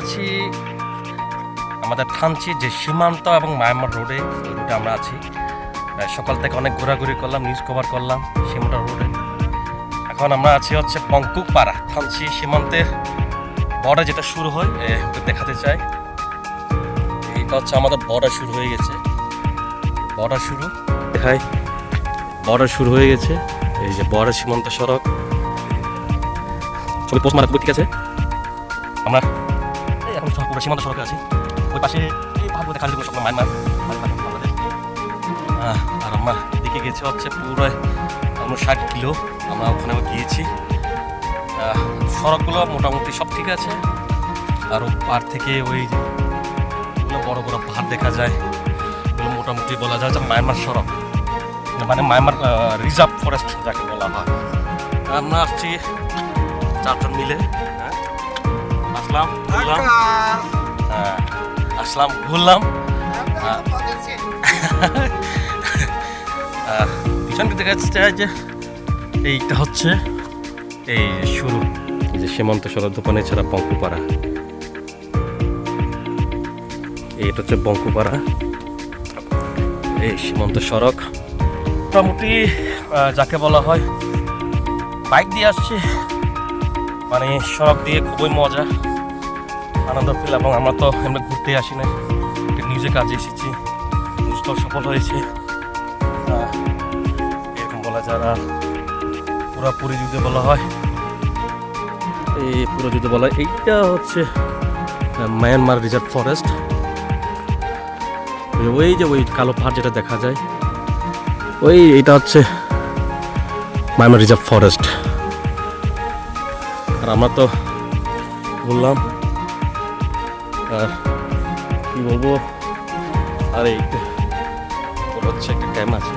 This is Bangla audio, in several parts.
আছি আমাদের থানচি যে সীমান্ত এবং মায়ানমার রোডে, ওই রোডে আমরা আছি। সকাল থেকে অনেক ঘোরাঘুরি করলাম, নিউজ কভার করলাম সীমান্ত রোডে। এখন আমরা আছি হচ্ছে বঙ্কুপাড়া, থানচি সীমান্তের বর্ডার যেটা শুরু হয় দেখাতে চাই। এইটা হচ্ছে আমাদের বর্ডার শুরু হয়ে গেছে, বর্ডার শুরু দেখাই, বর্ডার শুরু হয়ে গেছে। এই যে বর্ডার সীমান্ত সড়ক, ছবি পোস্ট মারা, ঠিক আছে। আমরা এখন পুরো সীমান্ত সড়কে আছি। ওই পাশে এই পাহাড়গুলো দেখা যাবে সব মায়ানমার, বাংলাদেশ। আর আমরা এদিকে গেছি হচ্ছে পুরো 60 কিলো আমরা ওখানে গিয়েছি। সড়কগুলো মোটামুটি সব ঠিক আছে। আর পার থেকে ওই বড় বড় পাহাড় দেখা যায়, এগুলো মোটামুটি বলা যায় যে মায়ানমার সড়ক, মানে মায়ানমার রিজার্ভ ফরেস্ট যাকে বলা হয়। আমরা আসছি 4 জন মিলে, আসলাম ঘুরলাম। পিছনকে দেখা যাচ্ছে যে এইটা হচ্ছে এই শুরু, এই যে সীমান্ত সড়ক দোকানে ছাড়া বঙ্কুপাড়া। এইটা হচ্ছে বঙ্কুপাড়া, এই সীমান্ত সড়ক। মোটামুটি যাকে বলা হয় বাইক দিয়ে আসছি, মানে সড়ক দিয়ে খুবই মজা, আনন্দ ফিল। এবং আমরা তো এমনি ঘুরতে আসি না, নিউজে কাজে এসেছি, নিউজটাও সফল হয়েছে এরকম বলা যায়। আর পুরোপুরি যদি বলা হয়, এই পুরো যদি বলা হয়, এইটা হচ্ছে মায়ানমার রিজার্ভ ফরেস্ট। ওই যে ওই কালো পাহাড় যেটা দেখা যায়, এইটা হচ্ছে মায়ানমার রিজার্ভ ফরেস্ট। আর আমরা তো বললাম, আর কি বলবো, আর এইটা হচ্ছে একটা ক্যাম্প আছে,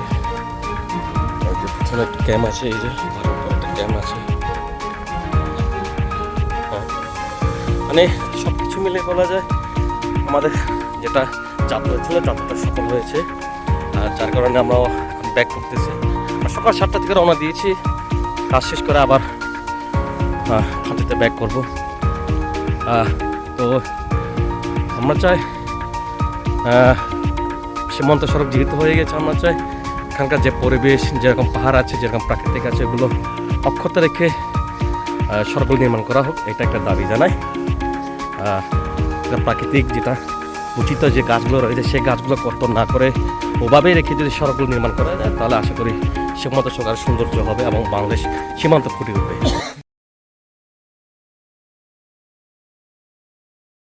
পিছনে একটা ক্যাম্প আছে, এই যে একটা ক্যাম্প আছে। মানে সব কিছু মিলে বলা যায় আমাদের যেটা যাত্রা ছিল, যাত্রাটা সফল হয়েছে। আর যার কারণে আমরা ব্যাক করতেছি। সকাল 7টা থেকে রওনা দিয়েছি, কাজ শেষ করে আবার থানচিতে ব্যাক করব। তো আমরা চাই সীমান্ত সড়ক যেহেতু হয়ে গেছে, আমরা চাই এখানকার যে পরিবেশ, যেরকম পাহাড় আছে, যেরকম প্রাকৃতিক আছে, এগুলো অক্ষত রেখে সড়কগুলো নির্মাণ করা হোক, এটা একটা দাবি জানাই। প্রাকৃতিক যেটা উচিত যে গাছগুলো রয়েছে, সেই গাছগুলো কর্তন না করে ওভাবেই রেখে যদি সড়কগুলো নির্মাণ করা যায়, তাহলে আশা করি সীমান্ত সড়ক আরও সৌন্দর্য হবে এবং বাংলাদেশ সীমান্ত ফুটে উঠবে।